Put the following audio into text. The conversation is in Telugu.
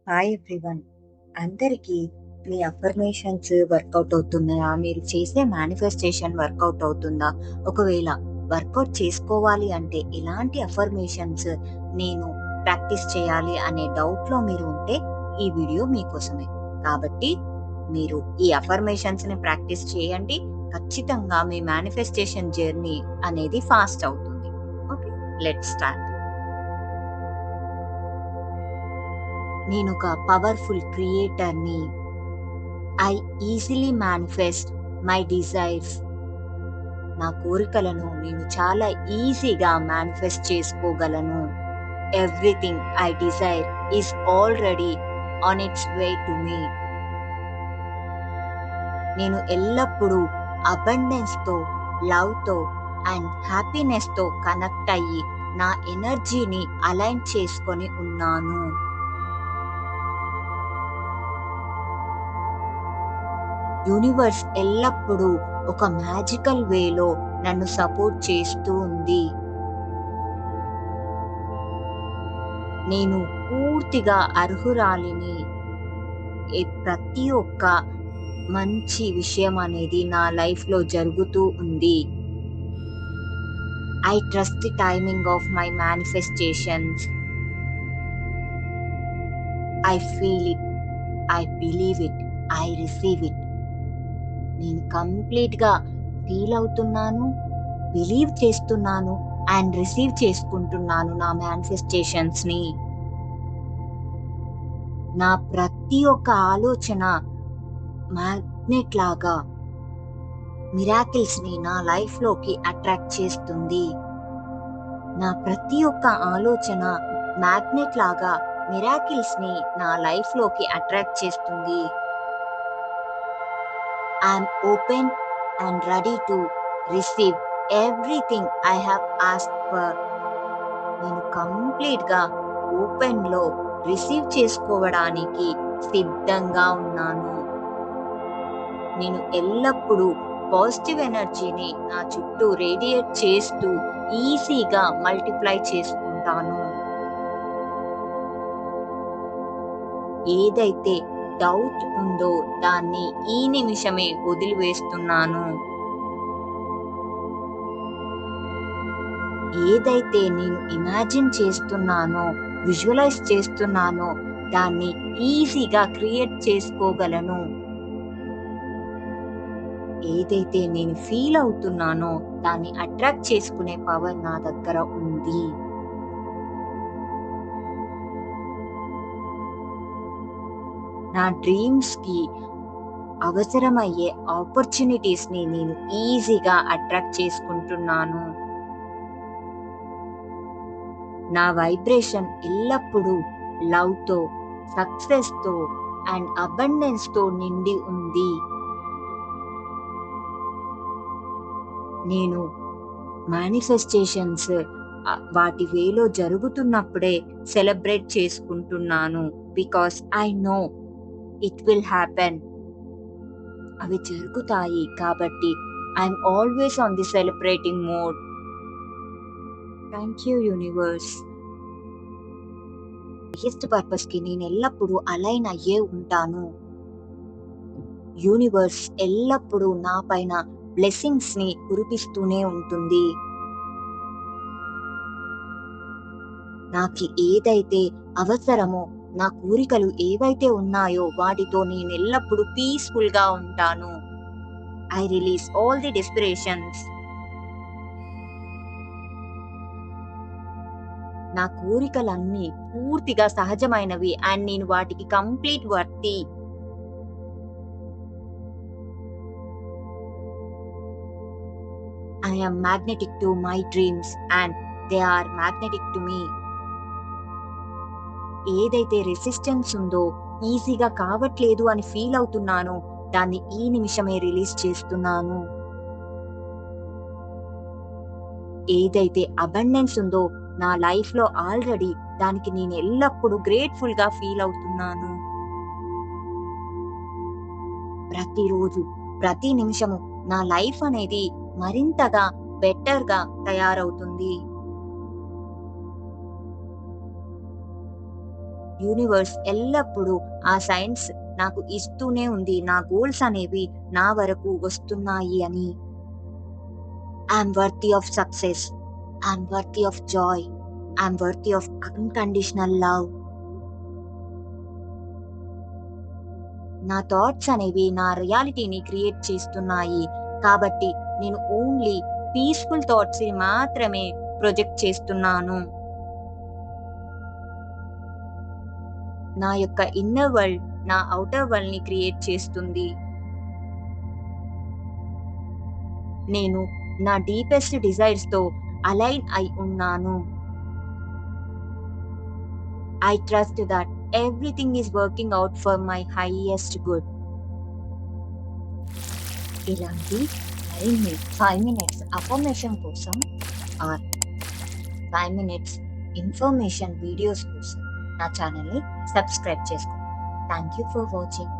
Hi everyone. అందరికీ మీ అఫర్మేషన్స్ వర్కౌట్ అవుతున్నాయా? మీరు చేసే మేనిఫెస్టేషన్ వర్కౌట్ అవుతుందా? ఒకవేళ వర్కౌట్ చేసుకోవాలి అంటే ఎలాంటి అఫర్మేషన్స్ నేను ప్రాక్టీస్ చేయాలి అనే డౌట్లో మీరు ఉంటే ఈ వీడియో మీకోసమే. కాబట్టి మీరు ఈ అఫర్మేషన్స్ని ప్రాక్టీస్ చేయండి. ఖచ్చితంగా మీ మేనిఫెస్టేషన్ జర్నీ అనేది ఫాస్ట్ అవుతుంది. Okay, let's start. నేను ఒక పవర్ఫుల్ క్రియేటర్ని. I easily manifest my desires. నా కోరికలను నేను చాలా ఈజీగా మేనిఫెస్ట్ చేసుకోగలను. Everything I desire is already on its way to me. నేను ఎల్లప్పుడూ అబండెన్స్తో, లవ్తో అండ్ హ్యాపీనెస్తో కనెక్ట్ అయ్యి నా ఎనర్జీని అలైన్ చేసుకొని ఉన్నాను. యూనివర్స్ ఎల్లప్పుడూ ఒక మ్యాజికల్ వేలో నన్ను సపోర్ట్ చేస్తూ ఉంది. నేను పూర్తిగా అర్హురాలిని. ప్రతి ఒక్క మంచి విషయం అనేది నా లైఫ్లో జరుగుతూ ఉంది. I trust the timing of my manifestations. I feel it, I believe it, I receive it. నేను కంప్లీట్గా ఫీల్ అవుతున్నాను, బిలీవ్ చేస్తున్నాను అండ్ రిసీవ్ చేసుకుంటున్నాను నా మేనిఫెస్టేషన్స్ని. నా ప్రతి ఒక్క ఆలోచన మ్యాగ్నెట్ లాగా మిరాకిల్స్ని నా లైఫ్లోకి అట్రాక్ట్ చేస్తుంది. నా ప్రతి ఒక్క ఆలోచన మ్యాగ్నెట్ లాగా మిరాకిల్స్ని నా లైఫ్లోకి అట్రాక్ట్ చేస్తుంది. I'm open and ready to receive everything I have asked for. నేను కంప్లీట్గా ఓపెన్లో రిసీవ్ చేసుకోవడానికి సిద్ధంగా ఉన్నాను. నేను ఎల్లప్పుడూ పాజిటివ్ ఎనర్జీని నా చుట్టూ రేడియేట్ చేస్తూ ఈజీగా మల్టిప్లై చేసుకుంటాను. ఏదైతే డౌట్ ఉందో దాన్ని ఈ నిమిషమే వదిలివేస్తున్నాను. ఏదైతే నేను ఇమాజిన్ చేస్తున్నానో, విజువలైజ్ చేస్తున్నానో దాన్ని ఈజీగా క్రియేట్ చేసుకోగలను. ఏదైతే నేను ఫీల్ అవుతున్నానో దాన్ని అట్రాక్ట్ చేసుకునే పవర్ నా దగ్గర ఉంది. నా డ్రీమ్స్కి అవసరమయ్యే ఆపర్చునిటీస్ని నేను ఈజీగా అట్రాక్ట్ చేసుకుంటున్నాను. నా వైబ్రేషన్ ఎల్లప్పుడూ లవ్తో, సక్సెస్తో అండ్ అబండెన్స్తో నిండి ఉంది. నేను మేనిఫెస్టేషన్స్ వాటి వేలో జరుగుతున్నప్పుడే సెలబ్రేట్ చేసుకుంటున్నాను. Because I know it will happen. అవి జరుగుతాయి కాబట్టి I'm always on the celebrating mode. Thank you universe. Highest పర్పస్కి నేను ఎల్లప్పుడూ అలైన్ అయ్యే ఉంటాను. యూనివర్స్ ఎల్లప్పుడూ నా పైన బ్లెస్సింగ్స్ని కురిపిస్తూనే ఉంటుంది. నాకు ఏదైతే అవసరమో, నా కోరికలు ఏవైతే ఉన్నాయో వాటితో నేను ఎల్లప్పుడూ పీస్ఫుల్గా ఉంటాను. I release all the desperations. నా కోరికలన్నీ పూర్తిగా సహజమైనవి అండ్ నేను వాటికి complete worthy. I am magnetic to my dreams and they are magnetic to me. ఏదైతే రెసిస్టెన్స్ ఉందో, ఈజీగా కావట్లేదు అని ఫీల్ అవుతున్నానో దాన్ని ఈ నిమిషమే రిలీజ్ చేస్తున్నాను. ఏదైతే అబండెన్స్ ఉందో నా లైఫ్లో ఆల్రెడీ దానికి నేను ఎల్లప్పుడూ గ్రేట్ఫుల్గా ఫీల్ అవుతున్నాను. ప్రతిరోజు, ప్రతి నిమిషము నా లైఫ్ అనేది మరింతగా బెటర్గా తయారవుతుంది. యూనివర్స్ ఎల్లప్పుడూ ఆ సైన్స్ నాకు ఇస్తూనే ఉంది. నా గోల్స్ అనేవి నా వరకు వస్తున్నాయి అని. I'm worthy of success. I'm worthy of Joy. I'm worthy of unconditional love. నా థాట్స్ అనేవి నా రియాలిటీని క్రియేట్ చేస్తున్నాయి. కాబట్టి నేను ఓన్లీ పీస్ఫుల్ థాట్స్ మాత్రమే ప్రొజెక్ట్ చేస్తున్నాను. నా యొక్క ఇన్నర్ వరల్డ్ నా ఔటర్ వరల్డ్ ని క్రియేట్ చేస్తుంది. నేను నా డీపెస్ట్ డిజైర్స్ తో అలైన్ అయి ఉన్నాను. I trust that everything is working out for my highest good. ఇలాంటి మరిన్ని 5 మినిట్స్ అఫర్మేషన్ కోసం ఆర్ 5 మినిట్స్ ఇన్ఫర్మేషన్ వీడియోస్ కోసం నా ఛానల్ని సబ్స్క్రైబ్ చేసుకోండి. Thank you for watching.